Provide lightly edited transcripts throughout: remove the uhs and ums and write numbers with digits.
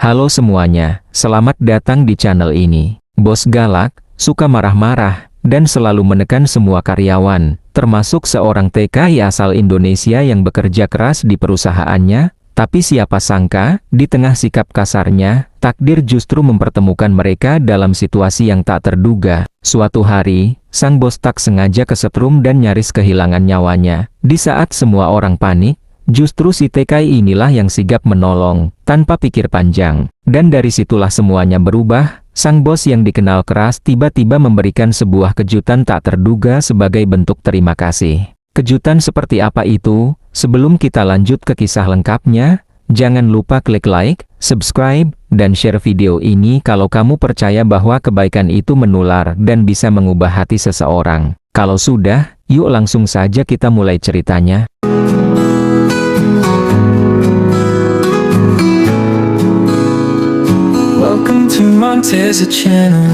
Halo semuanya, selamat datang di channel ini. Bos galak, suka marah-marah, dan selalu menekan semua karyawan, termasuk seorang TKI asal Indonesia yang bekerja keras di perusahaannya. Tapi siapa sangka, di tengah sikap kasarnya, takdir justru mempertemukan mereka dalam situasi yang tak terduga. Suatu hari, sang bos tak sengaja kesetrum dan nyaris kehilangan nyawanya. Di saat semua orang panik, justru si TKI inilah yang sigap menolong, tanpa pikir panjang. Dan dari situlah semuanya berubah. Sang bos yang dikenal keras tiba-tiba memberikan sebuah kejutan tak terduga sebagai bentuk terima kasih. Kejutan seperti apa itu? Sebelum kita lanjut ke kisah lengkapnya, jangan lupa klik like, subscribe, dan share video ini kalau kamu percaya bahwa kebaikan itu menular dan bisa mengubah hati seseorang. Kalau sudah, yuk langsung saja kita mulai ceritanya. Welcome to Montesa Channel.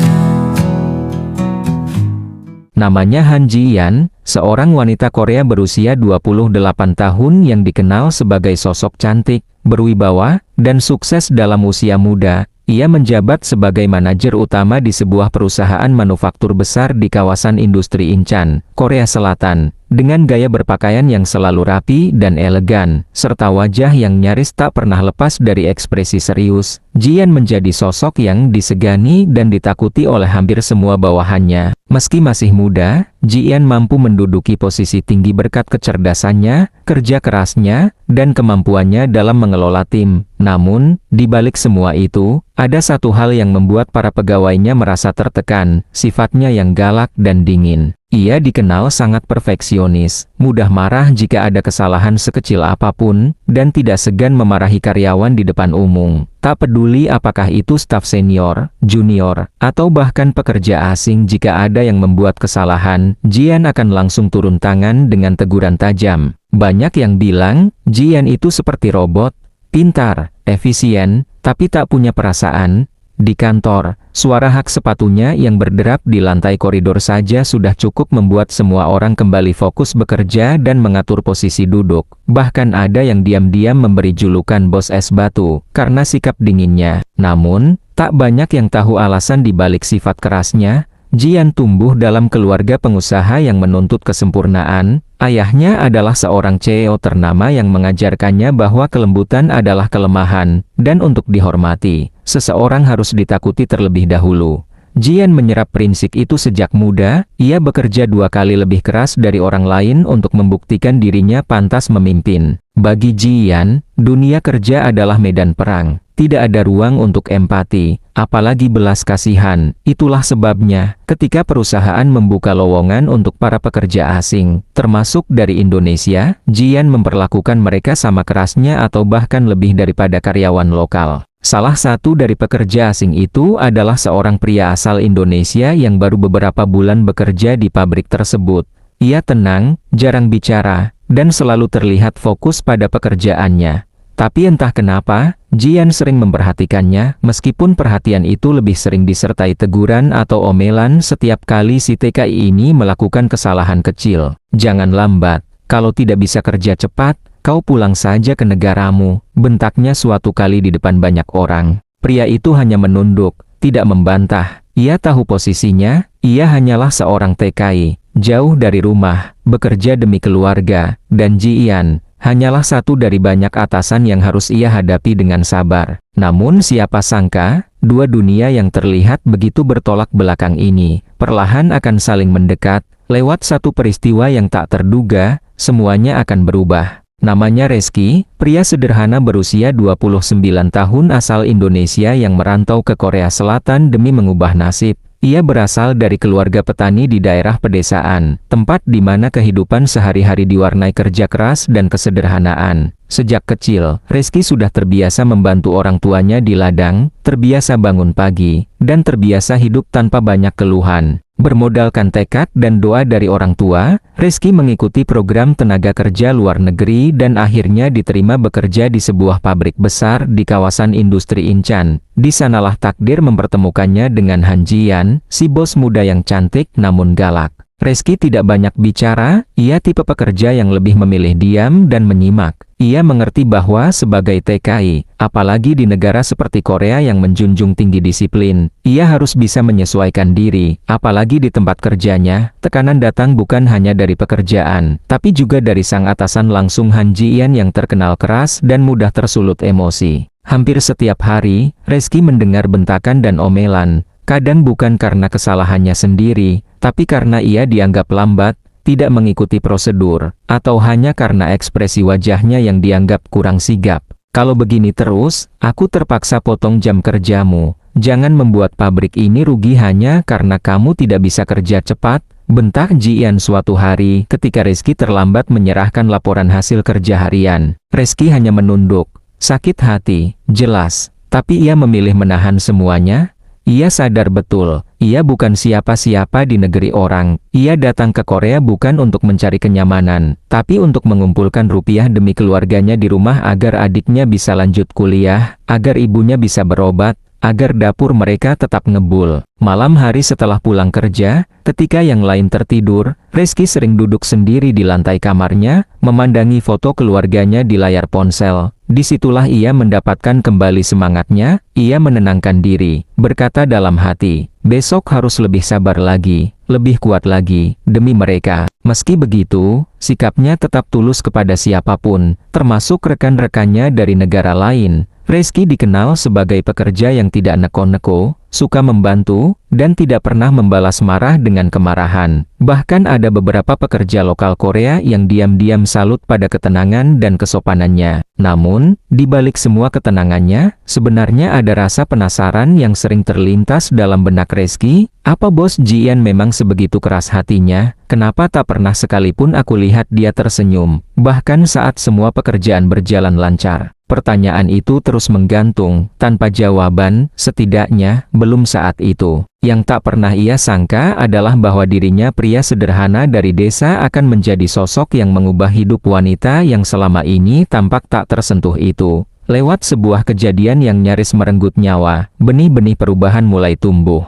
Namanya Han Ji-yeon, seorang wanita Korea berusia 28 tahun yang dikenal sebagai sosok cantik, berwibawa, dan sukses dalam usia muda. Ia menjabat sebagai manajer utama di sebuah perusahaan manufaktur besar di kawasan industri Incheon, Korea Selatan. Dengan gaya berpakaian yang selalu rapi dan elegan, serta wajah yang nyaris tak pernah lepas dari ekspresi serius, Ji-yeon menjadi sosok yang disegani dan ditakuti oleh hampir semua bawahannya. Meski masih muda, Ji-yeon mampu menduduki posisi tinggi berkat kecerdasannya, kerja kerasnya, dan kemampuannya dalam mengelola tim. Namun, di balik semua itu, ada satu hal yang membuat para pegawainya merasa tertekan, sifatnya yang galak dan dingin. Ia dikenal sangat perfeksionis, mudah marah jika ada kesalahan sekecil apapun, dan tidak segan memarahi karyawan di depan umum. Tak peduli apakah itu staf senior, junior, atau bahkan pekerja asing, jika ada yang membuat kesalahan, Ji-yeon akan langsung turun tangan dengan teguran tajam. Banyak yang bilang, Ji-yeon itu seperti robot, pintar, efisien, tapi tak punya perasaan. Di kantor, suara hak sepatunya yang berderap di lantai koridor saja sudah cukup membuat semua orang kembali fokus bekerja dan mengatur posisi duduk. Bahkan ada yang diam-diam memberi julukan bos es batu, karena sikap dinginnya. Namun, tak banyak yang tahu alasan di balik sifat kerasnya. Ji-yeon tumbuh dalam keluarga pengusaha yang menuntut kesempurnaan. Ayahnya adalah seorang CEO ternama yang mengajarkannya bahwa kelembutan adalah kelemahan, dan untuk dihormati, seseorang harus ditakuti terlebih dahulu. Ji-yeon menyerap prinsip itu sejak muda. Ia bekerja 2 kali lebih keras dari orang lain untuk membuktikan dirinya pantas memimpin. Bagi Ji-yeon, dunia kerja adalah medan perang. Tidak ada ruang untuk empati, apalagi belas kasihan. Itulah sebabnya, ketika perusahaan membuka lowongan untuk para pekerja asing, termasuk dari Indonesia, Ji-yeon memperlakukan mereka sama kerasnya atau bahkan lebih daripada karyawan lokal. Salah satu dari pekerja asing itu adalah seorang pria asal Indonesia yang baru beberapa bulan bekerja di pabrik tersebut. Ia tenang, jarang bicara, dan selalu terlihat fokus pada pekerjaannya. Tapi entah kenapa, Ji-yeon sering memperhatikannya, meskipun perhatian itu lebih sering disertai teguran atau omelan setiap kali si TKI ini melakukan kesalahan kecil. Jangan lambat, kalau tidak bisa kerja cepat, kau pulang saja ke negaramu, bentaknya suatu kali di depan banyak orang. Pria itu hanya menunduk, tidak membantah. Ia tahu posisinya, ia hanyalah seorang TKI, jauh dari rumah, bekerja demi keluarga, dan Ji-yeon hanyalah satu dari banyak atasan yang harus ia hadapi dengan sabar. Namun siapa sangka, dua dunia yang terlihat begitu bertolak belakang ini, perlahan akan saling mendekat. Lewat satu peristiwa yang tak terduga, semuanya akan berubah. Namanya Reski, pria sederhana berusia 29 tahun asal Indonesia yang merantau ke Korea Selatan demi mengubah nasib. Ia berasal dari keluarga petani di daerah pedesaan, tempat di mana kehidupan sehari-hari diwarnai kerja keras dan kesederhanaan. Sejak kecil, Reski sudah terbiasa membantu orang tuanya di ladang, terbiasa bangun pagi, dan terbiasa hidup tanpa banyak keluhan. Bermodalkan tekad dan doa dari orang tua, Reski mengikuti program tenaga kerja luar negeri dan akhirnya diterima bekerja di sebuah pabrik besar di kawasan industri Incheon. Di sanalah takdir mempertemukannya dengan Han Ji-yeon, si bos muda yang cantik namun galak. Reski tidak banyak bicara, ia tipe pekerja yang lebih memilih diam dan menyimak. Ia mengerti bahwa sebagai TKI, apalagi di negara seperti Korea yang menjunjung tinggi disiplin, ia harus bisa menyesuaikan diri, apalagi di tempat kerjanya. Tekanan datang bukan hanya dari pekerjaan, tapi juga dari sang atasan langsung Han Ji-yeon yang terkenal keras dan mudah tersulut emosi. Hampir setiap hari, Reski mendengar bentakan dan omelan, kadang bukan karena kesalahannya sendiri, tapi karena ia dianggap lambat, tidak mengikuti prosedur, atau hanya karena ekspresi wajahnya yang dianggap kurang sigap. Kalau begini terus, aku terpaksa potong jam kerjamu. Jangan membuat pabrik ini rugi hanya karena kamu tidak bisa kerja cepat, bentak Ji-yeon suatu hari ketika Reski terlambat menyerahkan laporan hasil kerja harian. Reski hanya menunduk, sakit hati, jelas, tapi ia memilih menahan semuanya. Ia sadar betul, ia bukan siapa-siapa di negeri orang. Ia datang ke Korea bukan untuk mencari kenyamanan, tapi untuk mengumpulkan rupiah demi keluarganya di rumah agar adiknya bisa lanjut kuliah, agar ibunya bisa berobat, agar dapur mereka tetap ngebul. Malam hari setelah pulang kerja, ketika yang lain tertidur, Reski sering duduk sendiri di lantai kamarnya, memandangi foto keluarganya di layar ponsel. Disitulah ia mendapatkan kembali semangatnya. Ia menenangkan diri, berkata dalam hati, besok harus lebih sabar lagi, lebih kuat lagi, demi mereka. Meski begitu, sikapnya tetap tulus kepada siapapun, termasuk rekan-rekannya dari negara lain. Reski dikenal sebagai pekerja yang tidak neko-neko, suka membantu, dan tidak pernah membalas marah dengan kemarahan. Bahkan ada beberapa pekerja lokal Korea yang diam-diam salut pada ketenangan dan kesopanannya. Namun, di balik semua ketenangannya, sebenarnya ada rasa penasaran yang sering terlintas dalam benak Reski. Apa bos Ji-yeon memang sebegitu keras hatinya? Kenapa tak pernah sekalipun aku lihat dia tersenyum, bahkan saat semua pekerjaan berjalan lancar? Pertanyaan itu terus menggantung, tanpa jawaban, setidaknya, belum saat itu. Yang tak pernah ia sangka adalah bahwa dirinya pria sederhana dari desa akan menjadi sosok yang mengubah hidup wanita yang selama ini tampak tak tersentuh itu. Lewat sebuah kejadian yang nyaris merenggut nyawa, benih-benih perubahan mulai tumbuh.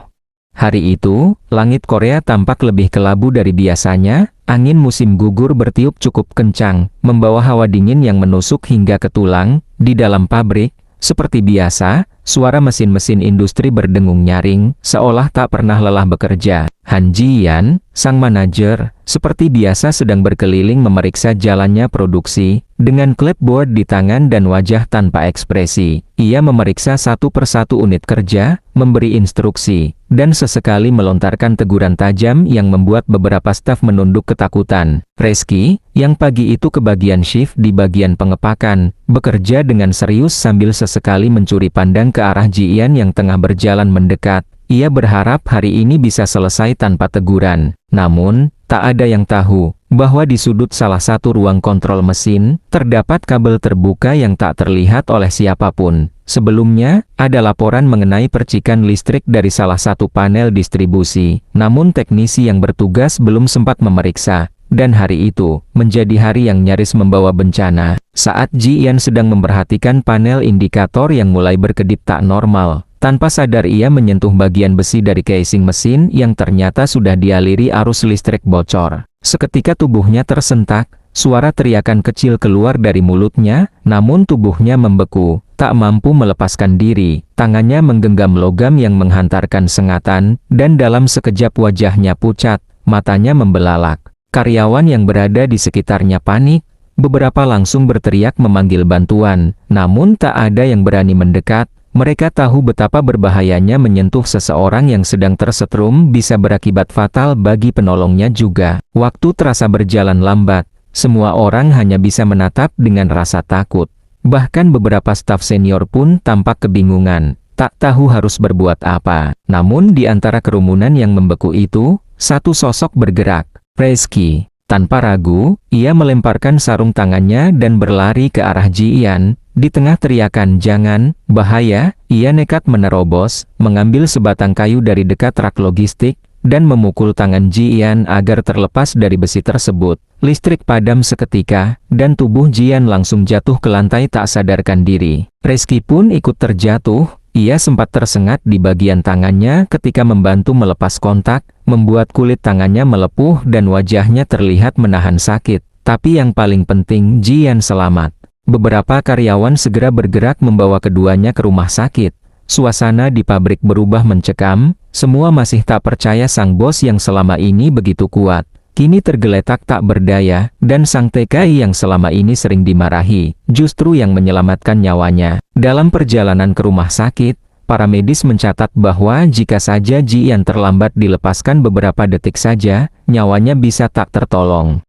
Hari itu, langit Korea tampak lebih kelabu dari biasanya. Angin musim gugur bertiup cukup kencang, membawa hawa dingin yang menusuk hingga ke tulang. Di dalam pabrik, seperti biasa, suara mesin-mesin industri berdengung nyaring, seolah tak pernah lelah bekerja. Han Ji-yeon, sang manajer, seperti biasa sedang berkeliling memeriksa jalannya produksi. Dengan clipboard di tangan dan wajah tanpa ekspresi, ia memeriksa satu persatu unit kerja, memberi instruksi, dan sesekali melontarkan teguran tajam yang membuat beberapa staf menunduk ketakutan. Reski, yang pagi itu kebagian shift di bagian pengepakan, bekerja dengan serius sambil sesekali mencuri pandang ke arah Ji-yeon yang tengah berjalan mendekat. Ia berharap hari ini bisa selesai tanpa teguran. Namun, tak ada yang tahu bahwa di sudut salah satu ruang kontrol mesin, terdapat kabel terbuka yang tak terlihat oleh siapapun. Sebelumnya, ada laporan mengenai percikan listrik dari salah satu panel distribusi. Namun teknisi yang bertugas belum sempat memeriksa. Dan hari itu, menjadi hari yang nyaris membawa bencana. Saat Ji-yeon sedang memperhatikan panel indikator yang mulai berkedip tak normal, tanpa sadar ia menyentuh bagian besi dari casing mesin yang ternyata sudah dialiri arus listrik bocor. Seketika tubuhnya tersentak, suara teriakan kecil keluar dari mulutnya, namun tubuhnya membeku, tak mampu melepaskan diri. Tangannya menggenggam logam yang menghantarkan sengatan, dan dalam sekejap wajahnya pucat, matanya membelalak. Karyawan yang berada di sekitarnya panik, beberapa langsung berteriak memanggil bantuan, namun tak ada yang berani mendekat. Mereka tahu betapa berbahayanya menyentuh seseorang yang sedang tersetrum bisa berakibat fatal bagi penolongnya juga. Waktu terasa berjalan lambat, semua orang hanya bisa menatap dengan rasa takut. Bahkan beberapa staf senior pun tampak kebingungan, tak tahu harus berbuat apa. Namun di antara kerumunan yang membeku itu, satu sosok bergerak. Reski. Tanpa ragu, ia melemparkan sarung tangannya dan berlari ke arah Ji-yeon. Di tengah teriakan "jangan, bahaya", ia nekat menerobos, mengambil sebatang kayu dari dekat rak logistik, dan memukul tangan Ji-yeon agar terlepas dari besi tersebut. Listrik padam seketika, dan tubuh Ji-yeon langsung jatuh ke lantai tak sadarkan diri. Reski pun ikut terjatuh. Ia sempat tersengat di bagian tangannya ketika membantu melepas kontak, membuat kulit tangannya melepuh dan wajahnya terlihat menahan sakit. Tapi yang paling penting, Ji-yeon selamat. Beberapa karyawan segera bergerak membawa keduanya ke rumah sakit. Suasana di pabrik berubah mencekam, semua masih tak percaya sang bos yang selama ini begitu kuat kini tergeletak tak berdaya, dan sang TKI yang selama ini sering dimarahi, justru yang menyelamatkan nyawanya. Dalam perjalanan ke rumah sakit, para medis mencatat bahwa jika saja Ji Yan terlambat dilepaskan beberapa detik saja, nyawanya bisa tak tertolong.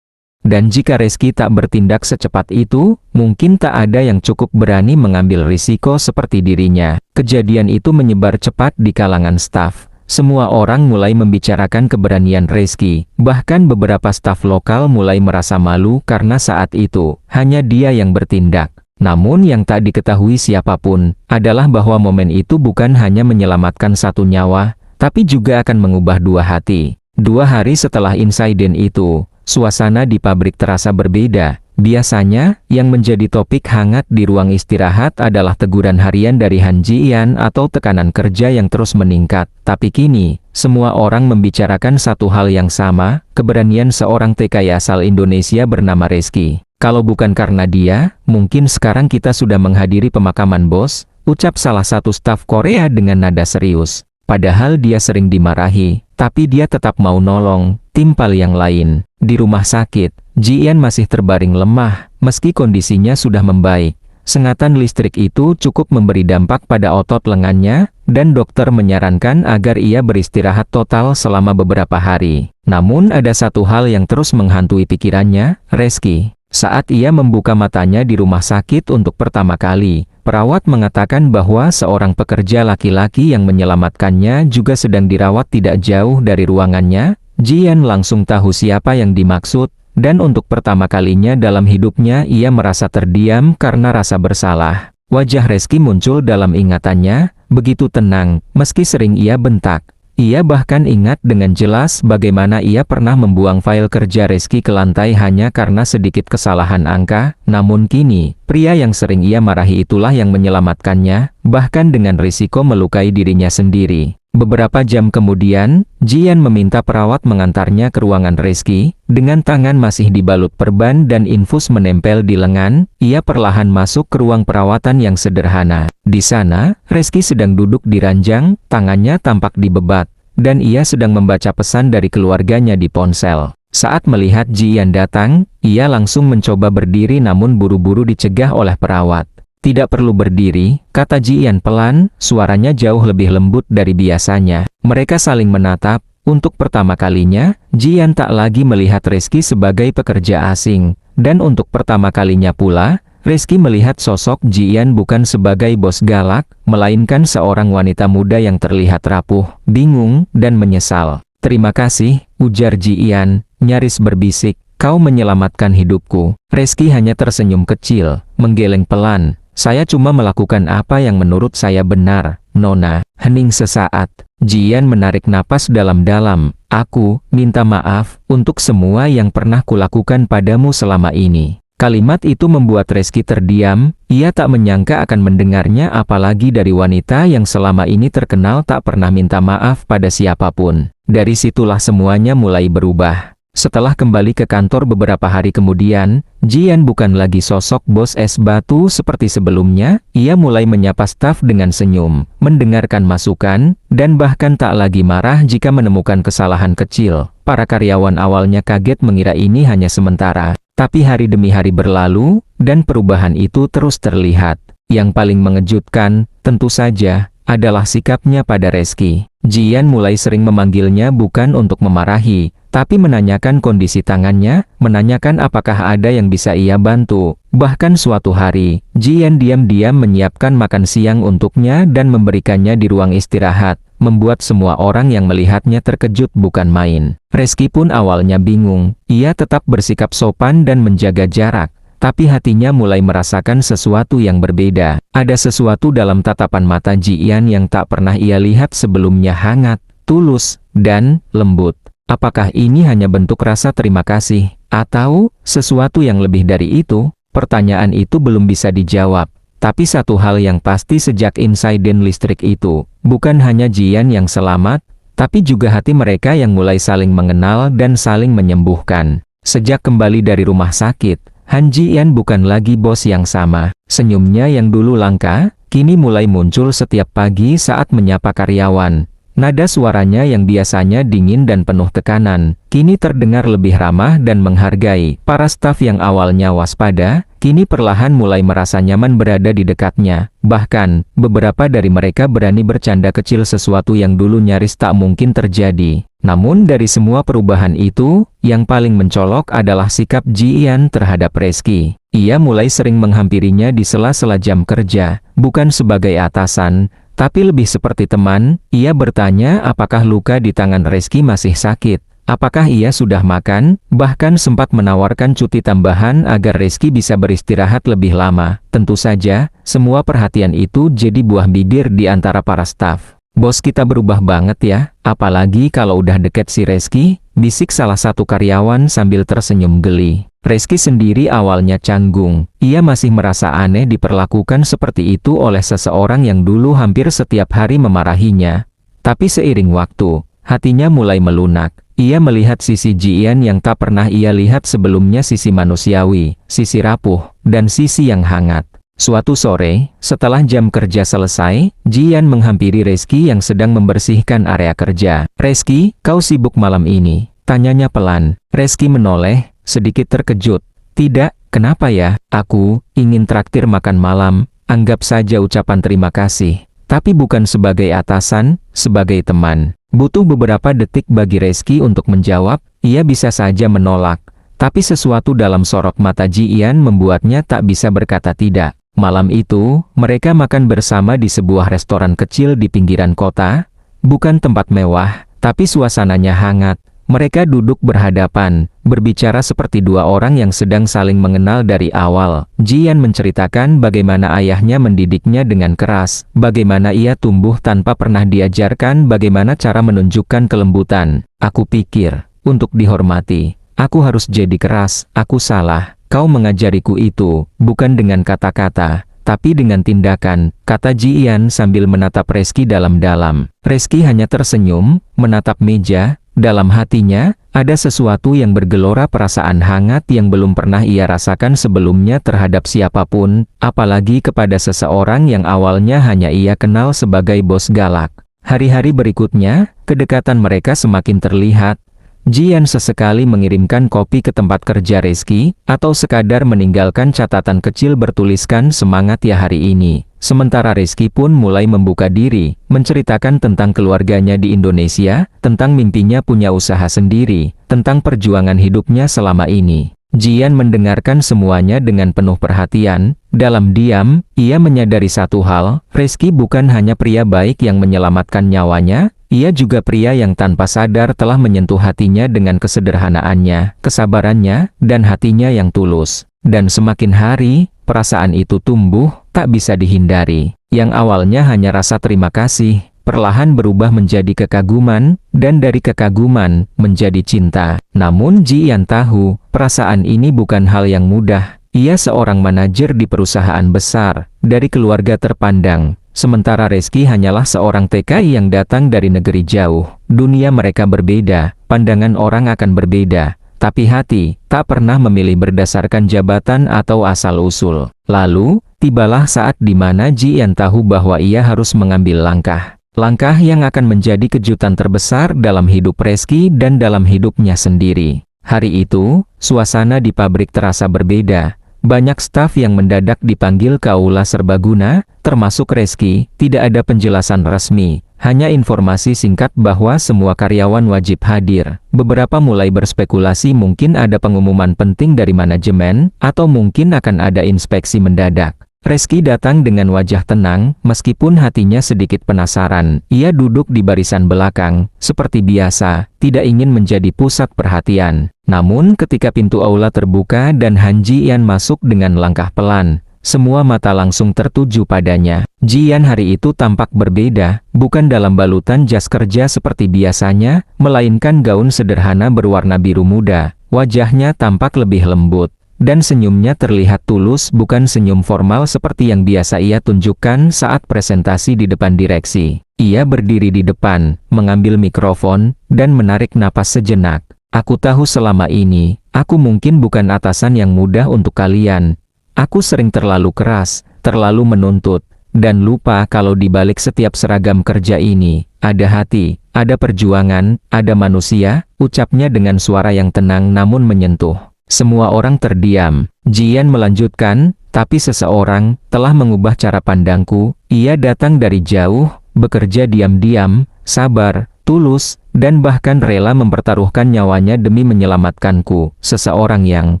Dan jika Reski tak bertindak secepat itu, mungkin tak ada yang cukup berani mengambil risiko seperti dirinya. Kejadian itu menyebar cepat di kalangan staf. Semua orang mulai membicarakan keberanian Reski, bahkan beberapa staf lokal mulai merasa malu karena saat itu, hanya dia yang bertindak. Namun yang tak diketahui siapapun, adalah bahwa momen itu bukan hanya menyelamatkan satu nyawa, tapi juga akan mengubah dua hati. 2 hari setelah insiden itu, suasana di pabrik terasa berbeda. Biasanya, yang menjadi topik hangat di ruang istirahat adalah teguran harian dari Han Ji Yan atau tekanan kerja yang terus meningkat. Tapi kini, semua orang membicarakan satu hal yang sama, keberanian seorang TKI asal Indonesia bernama Reski. Kalau bukan karena dia, mungkin sekarang kita sudah menghadiri pemakaman bos, ucap salah satu staf Korea dengan nada serius. Padahal dia sering dimarahi, tapi dia tetap mau nolong, timpal yang lain. Di rumah sakit, Ji Yan masih terbaring lemah, meski kondisinya sudah membaik. Sengatan listrik itu cukup memberi dampak pada otot lengannya, dan dokter menyarankan agar ia beristirahat total selama beberapa hari. Namun ada satu hal yang terus menghantui pikirannya, Reski. Saat ia membuka matanya di rumah sakit untuk pertama kali, perawat mengatakan bahwa seorang pekerja laki-laki yang menyelamatkannya juga sedang dirawat tidak jauh dari ruangannya. Ji Yan langsung tahu siapa yang dimaksud, dan untuk pertama kalinya dalam hidupnya ia merasa terdiam karena rasa bersalah. Wajah Reski muncul dalam ingatannya, begitu tenang, meski sering ia bentak. Ia bahkan ingat dengan jelas bagaimana ia pernah membuang file kerja Reski ke lantai hanya karena sedikit kesalahan angka. Namun kini, pria yang sering ia marahi itulah yang menyelamatkannya, bahkan dengan risiko melukai dirinya sendiri. Beberapa jam kemudian, Ji Yan meminta perawat mengantarnya ke ruangan Reski. Dengan tangan masih dibalut perban dan infus menempel di lengan, ia perlahan masuk ke ruang perawatan yang sederhana. Di sana, Reski sedang duduk di ranjang, tangannya tampak dibebat, dan ia sedang membaca pesan dari keluarganya di ponsel. Saat melihat Ji Yan datang, ia langsung mencoba berdiri namun buru-buru dicegah oleh perawat. Tidak perlu berdiri, kata Ji Yan pelan, suaranya jauh lebih lembut dari biasanya. Mereka saling menatap. Untuk pertama kalinya, Ji Yan tak lagi melihat Reski sebagai pekerja asing. Dan untuk pertama kalinya pula, Reski melihat sosok Ji Yan bukan sebagai bos galak, melainkan seorang wanita muda yang terlihat rapuh, bingung, dan menyesal. Terima kasih, ujar Ji Yan, nyaris berbisik, kau menyelamatkan hidupku. Reski hanya tersenyum kecil, menggeleng pelan. Saya cuma melakukan apa yang menurut saya benar, Nona. Hening sesaat, Ji Yan menarik napas dalam-dalam. Aku minta maaf untuk semua yang pernah kulakukan padamu selama ini. Kalimat itu membuat Reski terdiam. Ia tak menyangka akan mendengarnya apalagi dari wanita yang selama ini terkenal tak pernah minta maaf pada siapapun. Dari situlah semuanya mulai berubah. Setelah kembali ke kantor beberapa hari kemudian, Ji Yan bukan lagi sosok bos es batu seperti sebelumnya. Ia mulai menyapa staf dengan senyum, mendengarkan masukan, dan bahkan tak lagi marah jika menemukan kesalahan kecil. Para karyawan awalnya kaget mengira ini hanya sementara. Tapi hari demi hari berlalu, dan perubahan itu terus terlihat. Yang paling mengejutkan, tentu saja, adalah sikapnya pada Reski. Ji Yan mulai sering memanggilnya bukan untuk memarahi, tapi menanyakan kondisi tangannya, menanyakan apakah ada yang bisa ia bantu. Bahkan suatu hari, Ji Yan diam-diam menyiapkan makan siang untuknya dan memberikannya di ruang istirahat, membuat semua orang yang melihatnya terkejut bukan main. Reski pun awalnya bingung, ia tetap bersikap sopan dan menjaga jarak. Tapi hatinya mulai merasakan sesuatu yang berbeda. Ada sesuatu dalam tatapan mata Ji Yan yang tak pernah ia lihat sebelumnya, hangat, tulus, dan lembut. Apakah ini hanya bentuk rasa terima kasih, atau sesuatu yang lebih dari itu? Pertanyaan itu belum bisa dijawab. Tapi satu hal yang pasti sejak insiden listrik itu, bukan hanya Ji Yan yang selamat, tapi juga hati mereka yang mulai saling mengenal dan saling menyembuhkan. Sejak kembali dari rumah sakit, Han Ji-yan bukan lagi bos yang sama. Senyumnya yang dulu langka, kini mulai muncul setiap pagi saat menyapa karyawan. Nada suaranya yang biasanya dingin dan penuh tekanan, kini terdengar lebih ramah dan menghargai. Para staf yang awalnya waspada, kini perlahan mulai merasa nyaman berada di dekatnya. Bahkan, beberapa dari mereka berani bercanda kecil sesuatu yang dulu nyaris tak mungkin terjadi. Namun dari semua perubahan itu, yang paling mencolok adalah sikap Ji-yan terhadap Reski. Ia mulai sering menghampirinya di sela-sela jam kerja, bukan sebagai atasan, tapi lebih seperti teman. Ia bertanya apakah luka di tangan Reski masih sakit, apakah ia sudah makan, bahkan sempat menawarkan cuti tambahan agar Reski bisa beristirahat lebih lama. Tentu saja, semua perhatian itu jadi buah bibir di antara para staf. "Bos kita berubah banget ya, apalagi kalau udah deket si Reski," bisik salah satu karyawan sambil tersenyum geli. Reski sendiri awalnya canggung. Ia masih merasa aneh diperlakukan seperti itu oleh seseorang yang dulu hampir setiap hari memarahinya. Tapi seiring waktu, hatinya mulai melunak. Ia melihat sisi Ji-yan yang tak pernah ia lihat sebelumnya, sisi manusiawi, sisi rapuh, dan sisi yang hangat. Suatu sore, setelah jam kerja selesai, Ji-yan menghampiri Reski yang sedang membersihkan area kerja. "Reski, kau sibuk malam ini?" tanyanya pelan. Reski menoleh, sedikit terkejut. "Tidak, kenapa ya? Aku ingin traktir makan malam." Anggap saja ucapan terima kasih. Tapi bukan sebagai atasan, sebagai teman. Butuh beberapa detik bagi Reski untuk menjawab. Ia bisa saja menolak. Tapi sesuatu dalam sorot mata Ji-yan membuatnya tak bisa berkata tidak. Malam itu, mereka makan bersama di sebuah restoran kecil di pinggiran kota. Bukan tempat mewah, tapi suasananya hangat. Mereka duduk berhadapan, berbicara seperti dua orang yang sedang saling mengenal dari awal. Ji-yan menceritakan bagaimana ayahnya mendidiknya dengan keras, bagaimana ia tumbuh tanpa pernah diajarkan bagaimana cara menunjukkan kelembutan. "Aku pikir, untuk dihormati, aku harus jadi keras. Aku salah. Kau mengajariku itu, bukan dengan kata-kata, tapi dengan tindakan," kata Ji-yan sambil menatap Reski dalam-dalam. Reski hanya tersenyum, menatap meja. Dalam hatinya, ada sesuatu yang bergelora, perasaan hangat yang belum pernah ia rasakan sebelumnya terhadap siapapun, apalagi kepada seseorang yang awalnya hanya ia kenal sebagai bos galak. Hari-hari berikutnya, kedekatan mereka semakin terlihat. Ji-yan sesekali mengirimkan kopi ke tempat kerja Reski, atau sekadar meninggalkan catatan kecil bertuliskan "semangat ya hari ini." Sementara Reski pun mulai membuka diri, menceritakan tentang keluarganya di Indonesia, tentang mimpinya punya usaha sendiri, tentang perjuangan hidupnya selama ini. Ji-yan mendengarkan semuanya dengan penuh perhatian. Dalam diam, ia menyadari satu hal, Reski bukan hanya pria baik yang menyelamatkan nyawanya, ia juga pria yang tanpa sadar telah menyentuh hatinya dengan kesederhanaannya, kesabarannya, dan hatinya yang tulus. Dan semakin hari, perasaan itu tumbuh, tak bisa dihindari. Yang awalnya hanya rasa terima kasih, perlahan berubah menjadi kekaguman, dan dari kekaguman, menjadi cinta. Namun Ji-yan tahu, perasaan ini bukan hal yang mudah. Ia seorang manajer di perusahaan besar, dari keluarga terpandang. Sementara Reski hanyalah seorang TKI yang datang dari negeri jauh. Dunia mereka berbeda, pandangan orang akan berbeda. Tapi hati, tak pernah memilih berdasarkan jabatan atau asal-usul. Lalu, tibalah saat di mana Ji-yan tahu bahwa ia harus mengambil langkah. Langkah yang akan menjadi kejutan terbesar dalam hidup Reski dan dalam hidupnya sendiri. Hari itu, suasana di pabrik terasa berbeda. Banyak staf yang mendadak dipanggil ke aula serbaguna, termasuk Reski. Tidak ada penjelasan resmi, hanya informasi singkat bahwa semua karyawan wajib hadir. Beberapa mulai berspekulasi mungkin ada pengumuman penting dari manajemen, atau mungkin akan ada inspeksi mendadak. Reski datang dengan wajah tenang, meskipun hatinya sedikit penasaran. Ia duduk di barisan belakang, seperti biasa, tidak ingin menjadi pusat perhatian. Namun ketika pintu aula terbuka dan Han Ji-yan masuk dengan langkah pelan, semua mata langsung tertuju padanya. Ji-yan hari itu tampak berbeda, bukan dalam balutan jas kerja seperti biasanya, melainkan gaun sederhana berwarna biru muda. Wajahnya tampak lebih lembut, dan senyumnya terlihat tulus, bukan senyum formal seperti yang biasa ia tunjukkan saat presentasi di depan direksi. Ia berdiri di depan, mengambil mikrofon, dan menarik napas sejenak. "Aku tahu selama ini, Aku mungkin bukan atasan yang mudah untuk kalian. Aku sering terlalu keras, terlalu menuntut, dan lupa kalau di balik setiap seragam kerja ini, ada hati, ada perjuangan, ada manusia, ucapnya dengan suara yang tenang namun menyentuh. Semua orang terdiam. Jian melanjutkan, tapi seseorang telah mengubah cara pandangku. Ia datang dari jauh, bekerja diam-diam, sabar, tulus, dan bahkan rela mempertaruhkan nyawanya demi menyelamatkanku. Seseorang yang,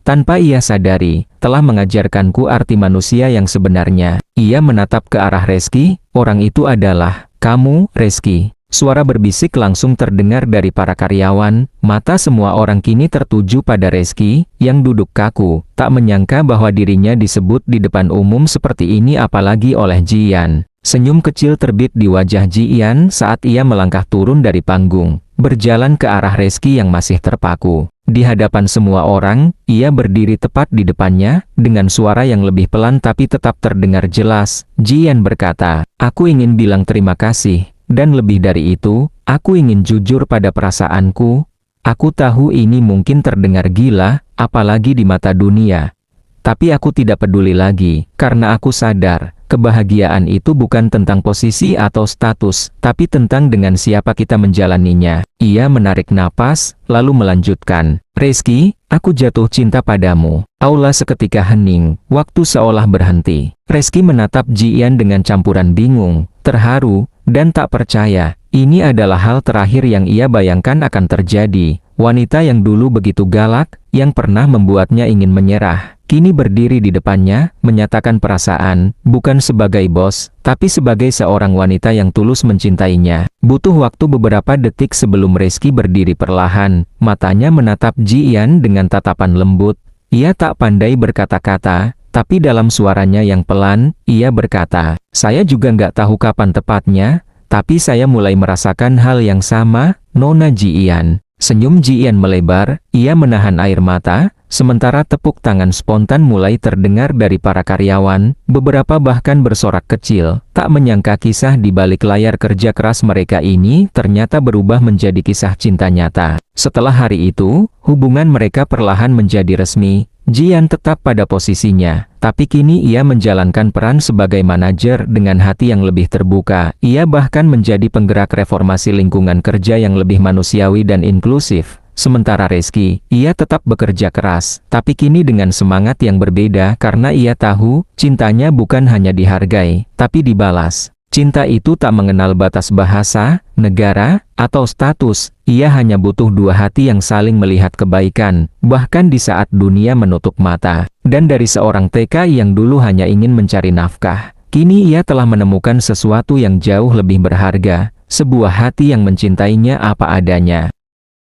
tanpa ia sadari, telah mengajarkanku arti manusia yang sebenarnya. Ia menatap ke arah Reski. Orang itu adalah kamu, Reski. Suara berbisik langsung terdengar dari para karyawan. Mata semua orang kini tertuju pada Reski, yang duduk kaku, tak menyangka bahwa dirinya disebut di depan umum seperti ini apalagi oleh Jian. Senyum kecil terbit di wajah Jian saat ia melangkah turun dari panggung, berjalan ke arah Reski yang masih terpaku. Di hadapan semua orang, ia berdiri tepat di depannya, dengan suara yang lebih pelan tapi tetap terdengar jelas. Jian berkata, "Aku ingin bilang terima kasih. Dan lebih dari itu, aku ingin jujur pada perasaanku. Aku tahu ini mungkin terdengar gila, apalagi di mata dunia. Tapi aku tidak peduli lagi, karena aku sadar, kebahagiaan itu bukan tentang posisi atau status, tapi tentang dengan siapa kita menjalaninya." Ia menarik napas, lalu melanjutkan, "Reski, aku jatuh cinta padamu." Aula seketika hening, waktu seolah berhenti. Reski menatap Jian dengan campuran bingung, terharu, dan tak percaya. Ini adalah hal terakhir yang ia bayangkan akan terjadi. Wanita yang dulu begitu galak, yang pernah membuatnya ingin menyerah, kini berdiri di depannya, menyatakan perasaan, bukan sebagai bos, tapi sebagai seorang wanita yang tulus mencintainya. Butuh waktu beberapa detik sebelum Reski berdiri perlahan, matanya menatap Jian dengan tatapan lembut. Ia tak pandai berkata-kata, tapi dalam suaranya yang pelan, ia berkata, "Saya juga nggak tahu kapan tepatnya, tapi saya mulai merasakan hal yang sama, Nona Jian." Senyum Jian melebar, ia menahan air mata, sementara tepuk tangan spontan mulai terdengar dari para karyawan, beberapa bahkan bersorak kecil. Tak menyangka kisah di balik layar kerja keras mereka ini ternyata berubah menjadi kisah cinta nyata. Setelah hari itu, hubungan mereka perlahan menjadi resmi. Jian tetap pada posisinya, tapi kini ia menjalankan peran sebagai manajer dengan hati yang lebih terbuka. Ia bahkan menjadi penggerak reformasi lingkungan kerja yang lebih manusiawi dan inklusif. Sementara Reski, ia tetap bekerja keras, tapi kini dengan semangat yang berbeda karena ia tahu, cintanya bukan hanya dihargai, tapi dibalas. Cinta itu tak mengenal batas bahasa, negara, atau status. Ia hanya butuh dua hati yang saling melihat kebaikan, bahkan di saat dunia menutup mata. Dan dari seorang TKI yang dulu hanya ingin mencari nafkah, kini ia telah menemukan sesuatu yang jauh lebih berharga, sebuah hati yang mencintainya apa adanya.